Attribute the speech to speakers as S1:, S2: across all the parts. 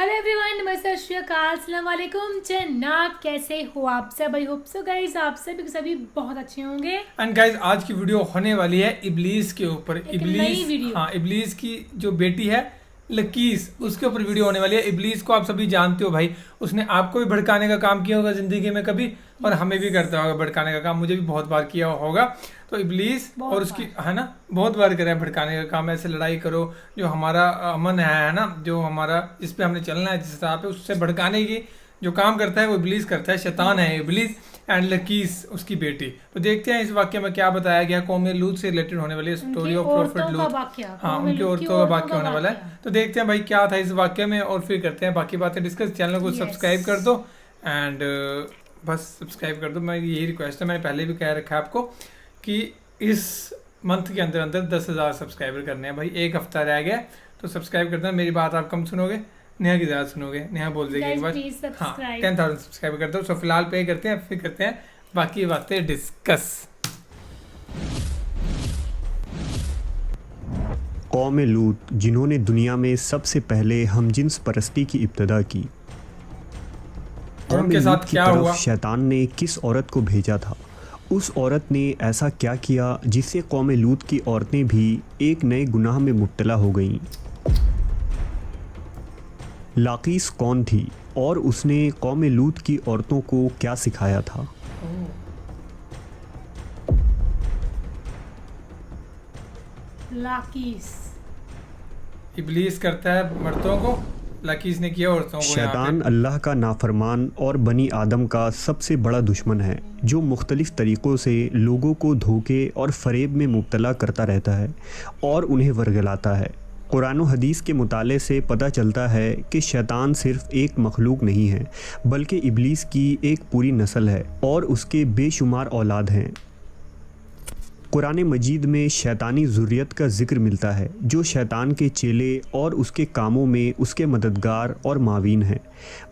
S1: Hello everyone, नमस्ते, श्री अकाल, अस्सलाम वालेकुम। जनाब, कैसे हो आप सब? आई होप सो गाइस आप सभी बहुत अच्छे होंगे।
S2: एंड गाइज आज की वीडियो होने वाली है इबलीस के ऊपर।
S1: एक नई वीडियो।
S2: हाँ, इबलीस की जो बेटी है लकीस, उसके ऊपर वीडियो होने वाली है। इबलीस को आप सभी जानते हो भाई, उसने आपको भी भड़काने का काम किया होगा जिंदगी में कभी, और हमें भी करता होगा भड़काने का काम। मुझे भी बहुत बार किया होगा। तो इबलीस
S1: बहुत
S2: और उसकी
S1: बार।
S2: है ना, बहुत बार करें भड़काने का काम। ऐसे लड़ाई करो, जो हमारा अमन है ना, जो हमारा जिस पे हमने चलना है, जिस राह पे, उससे भड़काने की जो काम करता है वो इबलीस करता है। शैतान है इबलीस। एंड लकीस उसकी बेटी। तो देखते हैं इस वाक्य में क्या बताया गया। कौम लूत से रिलेटेड होने वाली है स्टोरी
S1: उनकी
S2: ऑफ प्रॉफिट
S1: औरतों का
S2: लूत।
S1: वाकया,
S2: हाँ,
S1: कौम
S2: उनकी
S1: लूत की
S2: औरतों का
S1: औरतों
S2: वाक्य
S1: का
S2: होने वाला है।
S1: वाकया।
S2: तो देखते हैं भाई क्या था इस वाक्य में, और फिर करते हैं बाकी बातें डिस्कस। चैनल को
S1: यस।
S2: सब्सक्राइब कर दो। एंड बस सब्सक्राइब कर दो। मैं यही रिक्वेस्ट है, मैंने पहले भी कह रखा है आपको कि इस मंथ के अंदर अंदर 10,000 सब्सक्राइबर करने हैं भाई। एक हफ्ता रह गया, तो सब्सक्राइब कर देना। मेरी बात आप कम सुनोगे, नेहा की ज़्यादा सुनोगे। नेहा बोल देगी एक
S1: गाइस
S2: बार।
S1: प्लीज
S2: हाँ,
S1: सब्सक्राइब।
S2: 10,000 सब्सक्राइब कर दो। सो फिलहाल पे करते हैं, फिर करते हैं बाकी बातें डिस्कस।
S3: कौम लूत जिन्होंने दुनिया में सबसे पहले हमजिन्स परस्ती की इब्तिदा की। कौम
S2: उनके
S3: लूत
S2: साथ
S3: की
S2: क्या
S3: तरफ
S2: हुआ?
S3: शैतान ने किस औरत को भेजा था? उस औरत ने ऐसा क्या किया जिससे कौम लूत की औरतें भी एक नए गुनाह में मुब्तला हो गईं? लाकीस कौन थी और उसने कौम लूत की औरतों को क्या सिखाया था?
S1: लाकीस।
S2: इबलीस करता है मर्दों को, लकीस ने किया औरतों को। यहाँ
S3: शैतान
S2: पे
S3: अल्लाह का नाफरमान और बनी आदम का सबसे बड़ा दुश्मन है, जो मुख्तलिफ़ तरीक़ों से लोगों को धोखे और फ़रेब में मुब्तला करता रहता है और उन्हें वर्गलाता है। कुरान और हदीस के मुताले से पता चलता है कि शैतान सिर्फ़ एक मखलूक नहीं है, बल्कि इब्लीस की एक पूरी नस्ल है और उसके बेशुमार औलाद हैं। कुरान मजीद में शैतानी ज़ुर्रियत का ज़िक्र मिलता है, जो शैतान के चेले और उसके कामों में उसके मददगार और मावीन हैं।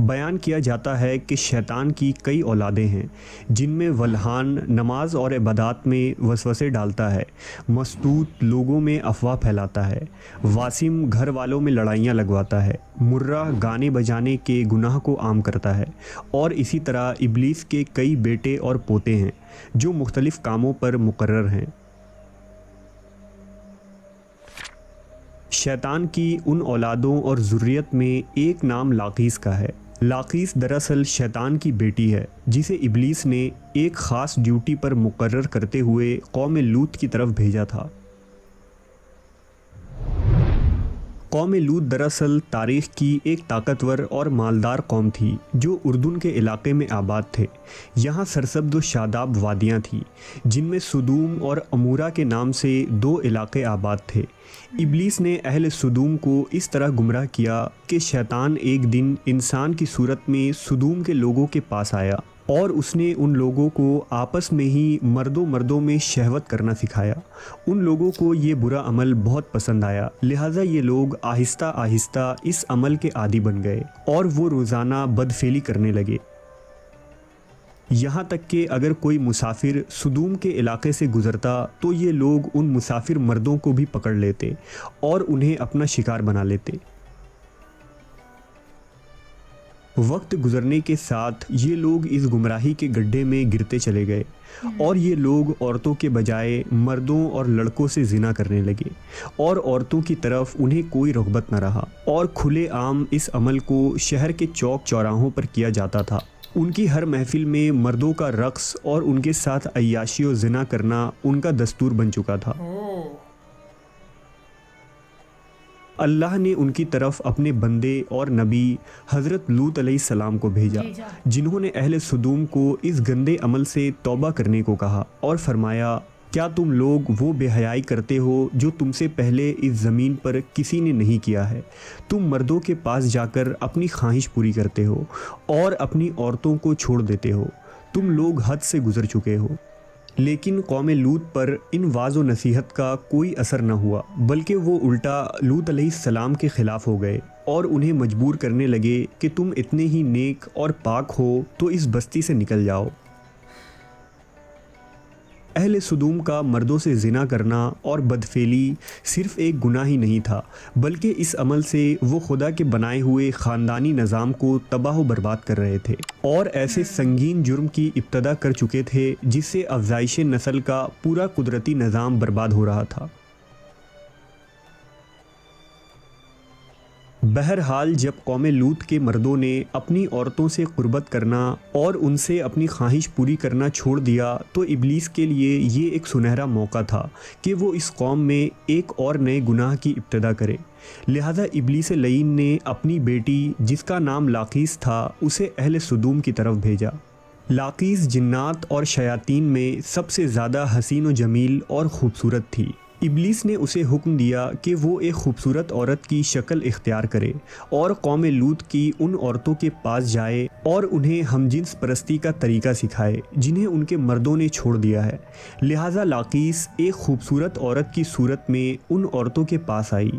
S3: बयान किया जाता है कि शैतान की कई औलादें हैं, जिनमें वल्हान नमाज और इबादत में वसवसे डालता है, मस्तूत लोगों में अफवाह फैलाता है, वासिम घर वालों में लड़ाइयाँ लगवाता है, मुर्रा गाने बजाने के गुनाह को आम करता है, और इसी तरह इब्लीस के कई बेटे और पोते हैं जो मुख्तलिफ़ कामों पर मुकर्रर हैं। शैतान की उन औलादों और ज़ुर्रियत में एक नाम लाकीस का है। लाकीस दरअसल शैतान की बेटी है, जिसे इब्लीस ने एक ख़ास ड्यूटी पर मुकर्रर करते हुए कौम लूत की तरफ भेजा था। कौम लूत दरअसल तारीख़ की एक ताकतवर और मालदार कौम थी, जो उर्दून के इलाके में आबाद थे। यहाँ सरसब्द व शादाब वादियाँ थीं, जिनमें सुदूम और अमूरा के नाम से दो इलाके आबाद थे। इब्लीस ने अहले सुदूम को इस तरह गुमराह किया कि शैतान एक दिन इंसान की सूरत में सुदूम के लोगों के पास आया और उसने उन लोगों को आपस में ही मर्दों में शहवत करना सिखाया। उन लोगों को ये बुरा अमल बहुत पसंद आया, लिहाजा ये लोग आहिस्ता आहिस्ता इस अमल के आदी बन गए और वो रोज़ाना बदफेली करने लगे। यहाँ तक कि अगर कोई मुसाफिर सुदूम के इलाके से गुज़रता तो ये लोग उन मुसाफिर मर्दों को भी पकड़ लेते और उन्हें अपना शिकार बना लेते। वक्त गुजरने के साथ ये लोग इस गुमराही के गड्ढे में गिरते चले गए और ये लोग औरतों के बजाय मर्दों और लड़कों से जिना करने लगे और औरतों की तरफ उन्हें कोई रग़बत न रहा और खुले आम इस अमल को शहर के चौक चौराहों पर किया जाता था। उनकी हर महफिल में मर्दों का रक़्स और उनके साथ अय्याशी और जिना करना उनका दस्तूर बन चुका था। अल्लाह ने उनकी तरफ अपने बंदे और नबी हज़रत लूत अलैहिस्सलाम को भेजा, जिन्होंने अहले सुदूम को इस गंदे अमल से तौबा करने को कहा और फरमाया, क्या तुम लोग वो बेहयाई करते हो जो तुमसे पहले इस ज़मीन पर किसी ने नहीं किया है? तुम मर्दों के पास जाकर अपनी ख्वाहिश पूरी करते हो और अपनी औरतों को छोड़ देते हो। तुम लोग हद से गुज़र चुके हो। लेकिन कौम लूत पर इन वाज़ व नसीहत का कोई असर न हुआ, बल्कि वो उल्टा लूत अलैहिस्सलाम के ख़िलाफ़ हो गए और उन्हें मजबूर करने लगे कि तुम इतने ही नेक और पाक हो तो इस बस्ती से निकल जाओ। अहले सुदूम का मर्दों से जिना करना और बदफेली सिर्फ एक गुनाह ही नहीं था, बल्कि इस अमल से वो खुदा के बनाए हुए ख़ानदानी निज़ाम को तबाह व बर्बाद कर रहे थे और ऐसे संगीन जुर्म की इब्तदा कर चुके थे जिससे अफजाइश नस्ल का पूरा कुदरती निज़ाम बर्बाद हो रहा था। बहरहाल जब कौम लूत के मर्दों ने अपनी औरतों से कुर्बत करना और उनसे अपनी ख्वाहिश पूरी करना छोड़ दिया तो इब्लीस के लिए ये एक सुनहरा मौका था कि वो इस कौम में एक और नए गुनाह की इब्तदा करे। लिहाजा इब्लीस लईन ने अपनी बेटी जिसका नाम लाकीस था उसे अहले सुदूम की तरफ भेजा। लाकीस जिन्नात और शयातीन में सबसे ज़्यादा हसीन व जमील और ख़ूबसूरत थी। इब्लीस ने उसे हुक्म दिया कि वो एक खूबसूरत औरत की शक्ल इख्तियार करे और कौम लूत की उन औरतों के पास जाए और उन्हें हमजिन्स परस्ती का तरीका सिखाए जिन्हें उनके मर्दों ने छोड़ दिया है। लिहाजा लाकीस एक खूबसूरत औरत की सूरत में उन औरतों के पास आई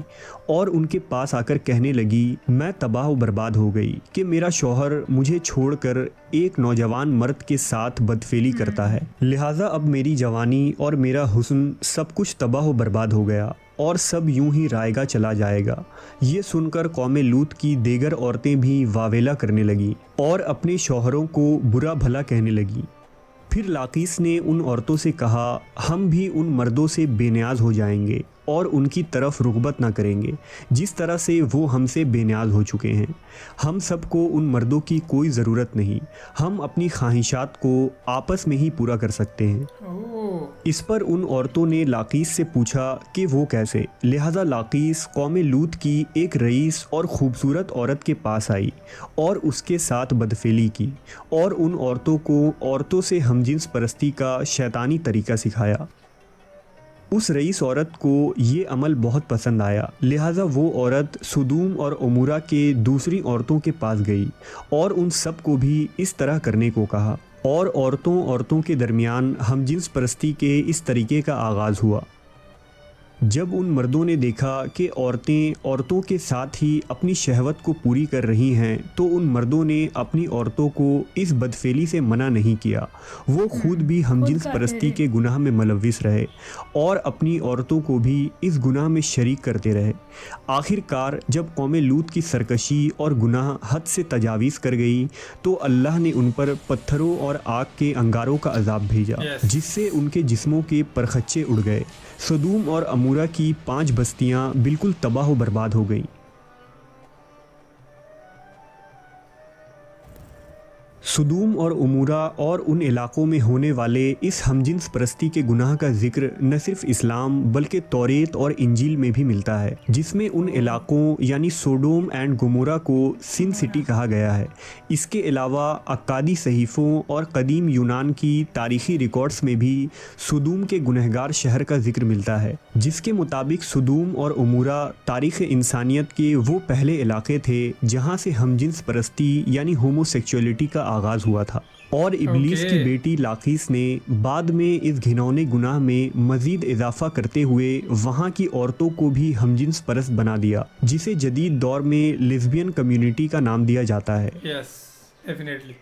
S3: और उनके पास आकर कहने लगी, मैं तबाह व बर्बाद हो गई कि मेरा शौहर मुझे छोड़कर एक नौजवान मर्द के साथ बदफेली करता है। लिहाजा अब मेरी जवानी और मेरा हुस्न सब कुछ तबाह व बर्बाद हो गया और सब यूं ही रायगा चला जाएगा। ये सुनकर कौम लूत की देगर औरतें भी वावेला करने लगी और अपने शौहरों को बुरा भला कहने लगी। फिर लाकीस ने उन औरतों से कहा, हम भी उन मर्दों से बेनियाज हो जाएंगे और उनकी तरफ रुग़बत ना करेंगे जिस तरह से वो हमसे बेनियाज हो चुके हैं। हम सबको उन मर्दों की कोई ज़रूरत नहीं, हम अपनी ख्वाहिशात को आपस में ही पूरा कर सकते हैं। इस पर उन औरतों ने लाकीस से पूछा कि वो कैसे। लिहाजा लाकीस कौम लूत की एक रईस और ख़ूबसूरत औरत के पास आई और उसके साथ बदफेली की और उन औरतों को औरतों से हमजिन्स परस्ती का शैतानी तरीका सिखाया। उस रईस औरत को ये अमल बहुत पसंद आया। लिहाजा वो औरत सुदूम और उमूरा के दूसरी औरतों के पास गई और उन सब को भी इस तरह करने को कहा और औरतों के दरमियान हमजिन्स परस्ती के इस तरीके का आगाज़ हुआ। जब उन मर्दों ने देखा कि औरतें औरतों के साथ ही अपनी शहवत को पूरी कर रही हैं तो उन मर्दों ने अपनी औरतों को इस बदफेली से मना नहीं किया। वो खुद भी हमजिन्स परस्ती के गुनाह में मुलव्विस रहे और अपनी औरतों को भी इस गुनाह में शरीक करते रहे। आखिरकार जब कौम लूत की सरकशी और गुनाह हद से तजावीज़ कर गई तो अल्लाह ने उन पर पत्थरों और आग के अंगारों का अजाब भेजा जिससे उनके जिस्मों के परखच्चे उड़ गए। सदूम और अमूरा की 5 बस्तियां बिल्कुल तबाह व बर्बाद हो गईं। सुदूम और उमूरा और उन इलाक़ों में होने वाले इस हमजिन्स परस्ती के गुनाह का जिक्र न सिर्फ इस्लाम बल्कि तौरेत और इंजील में भी मिलता है, जिसमें उन इलाक़ों यानी सोडोम एंड गोमोरा को सिन सिटी कहा गया है। इसके अलावा अक्कादी सहीफ़ों और कदीम यूनान की तारीख़ी रिकॉर्ड्स में भी सुदूम के गुनहगार शहर का जिक्र मिलता है, जिसके मुताबिक सुदूम और उमूरा तारीख़ इंसानियत के वो पहले इलाक़े थे जहाँ से हमजिन्स परस्ती यानी होमोसेक्सुअलिटी का आगाज़ हुआ था और इब्लीस की बेटी लाकीस ने बाद में इस घिनौने गुनाह में मज़ीद इजाफा करते हुए वहाँ की औरतों को भी हमजिन्स परस्त बना दिया, जिसे जदीद दौर में लेस्बियन कम्युनिटी का नाम दिया जाता है।
S2: Yes, definitely.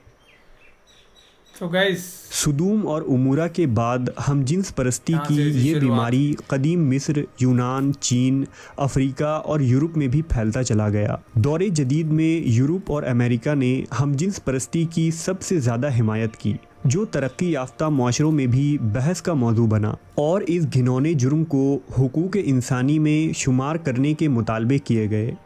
S2: So guys,
S3: सुदूम और उमूरा के बाद हमजिन्स परस्ती की ये बीमारी कदीम मिस्र, यूनान, चीन, अफ्रीका और यूरोप में भी फैलता चला गया। दौरे जदीद में यूरोप और अमेरिका ने हमजिन्स परस्ती की सबसे ज़्यादा हिमायत की, जो तरक्की याफ्ता माशरों में भी बहस का मौजू बना और इस घिनौने जुर्म को हुकूक इंसानी में शुमार करने के मुतालबे किए गए।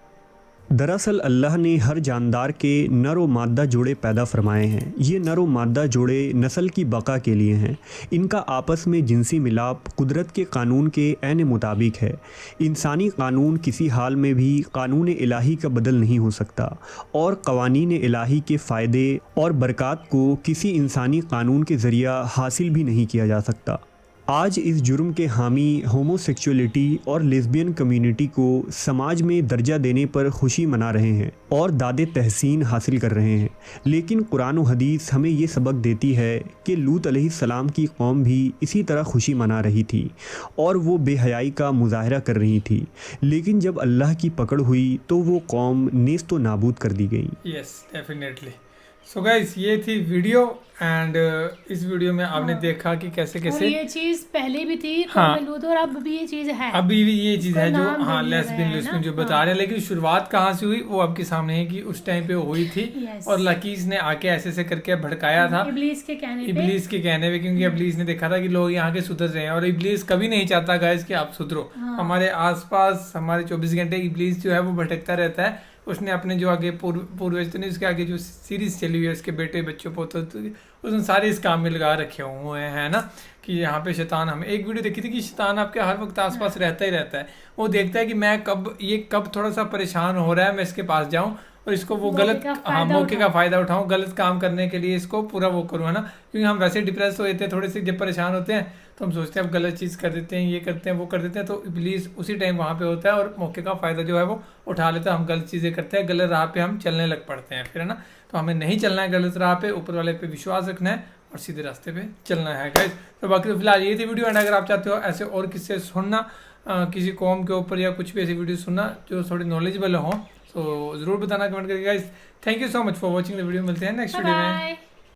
S3: दरअसल अल्लाह ने हर जानदार के नर व मादा जोड़े पैदा फरमाए हैं। ये नर व मादा जोड़े नस्ल की बका के लिए हैं। इनका आपस में जिनसी मिलाप कुदरत के कानून के ऐन मुताबिक है। इंसानी कानून किसी हाल में भी कानून इलाही का बदल नहीं हो सकता और कवानीन इलाही के फ़ायदे और बरक़ात को किसी इंसानी कानून के ज़रिया हासिल भी नहीं किया जा सकता। आज इस जुर्म के हामी होमोसेक्सुअलिटी और लेस्बियन कम्युनिटी को समाज में दर्जा देने पर खुशी मना रहे हैं और दादे तहसीन हासिल कर रहे हैं, लेकिन कुरान व हदीस हमें ये सबक देती है कि लूत अलैहिस्सलाम की कौम भी इसी तरह खुशी मना रही थी और वो बेहयाई का मुजाहरा कर रही थी, लेकिन जब अल्लाह की पकड़ हुई तो वो कौम नेस्त व नाबूद कर दी गई।
S2: yes, definitely. सो गाइस ये थी वीडियो एंड इस वीडियो में आपने देखा कि कैसे
S1: और
S2: कैसे
S1: ये चीज पहले भी थी
S2: हाँ।
S1: लूदो, और अब भी ये चीज है।
S2: अभी भी ये चीज है जो
S1: नाम
S2: हाँ
S1: दे दिया
S2: लेस्बियन
S1: गया है
S2: लेस्बियन
S1: ना।
S2: जो बता रहे हैं, लेकिन शुरुआत कहाँ से हुई वो आपके सामने है कि उस टाइम पे हुई थी।
S1: Yes.
S2: और लकीज ने आके ऐसे ऐसे करके भड़काया था
S1: इब्लीस के कहने पे।
S2: इबलीस के कहने पे, क्योंकि इबलीस ने देखा था कि लोग यहाँ के सुधर रहे हैं और इबलीस कभी नहीं चाहता गाइस कि आप सुधरो। हमारे आसपास हमारे 24 घंटे इबलीस जो है वो भटकता रहता है। उसने अपने जो आगे पूर्वज तो नहीं, उसके आगे जो सीरीज चली हुई है उसके बेटे बच्चों पोते उसने सारे इस काम में लगा रखे हुए हैं ना, कि यहाँ पे शैतान। हमें एक वीडियो देखी थी कि शैतान आपके हर वक्त आसपास रहता ही रहता है। वो देखता है कि मैं कब थोड़ा सा परेशान हो रहा है, मैं इसके पास जाऊँ और इसको वो गलत मौके का फायदा उठाऊं, गलत काम करने के लिए इसको पूरा वो करूँ, है ना। क्योंकि हम वैसे डिप्रेस हो जाते हैं थोड़े से, जब परेशान होते हैं तो हम सोचते हैं अब गलत चीज़ कर देते हैं, ये करते हैं वो कर देते हैं, तो इब्लीस उसी टाइम वहाँ पे होता है और मौके का फ़ायदा जो है वो उठा लेता है। हम गलत चीज़ें करते हैं, गलत राह पे हम चलने लग पड़ते हैं फिर, है ना। तो हमें नहीं चलना है गलत राह पे, ऊपर वाले पे विश्वास रखना है और सीधे रास्ते पे चलना है गाइस। तो बाकी तो फिलहाल ये थी वीडियो, एंड अगर आप चाहते हो ऐसे और किससे सुनना किसी कौम के ऊपर या कुछ भी ऐसी वीडियो सुनना जो थोड़ी नॉलेजेबल हो, तो ज़रूर बताना कमेंट करके guys. Thank you so much for watching the video. मिलते हैं नेक्स्ट वीडियो में।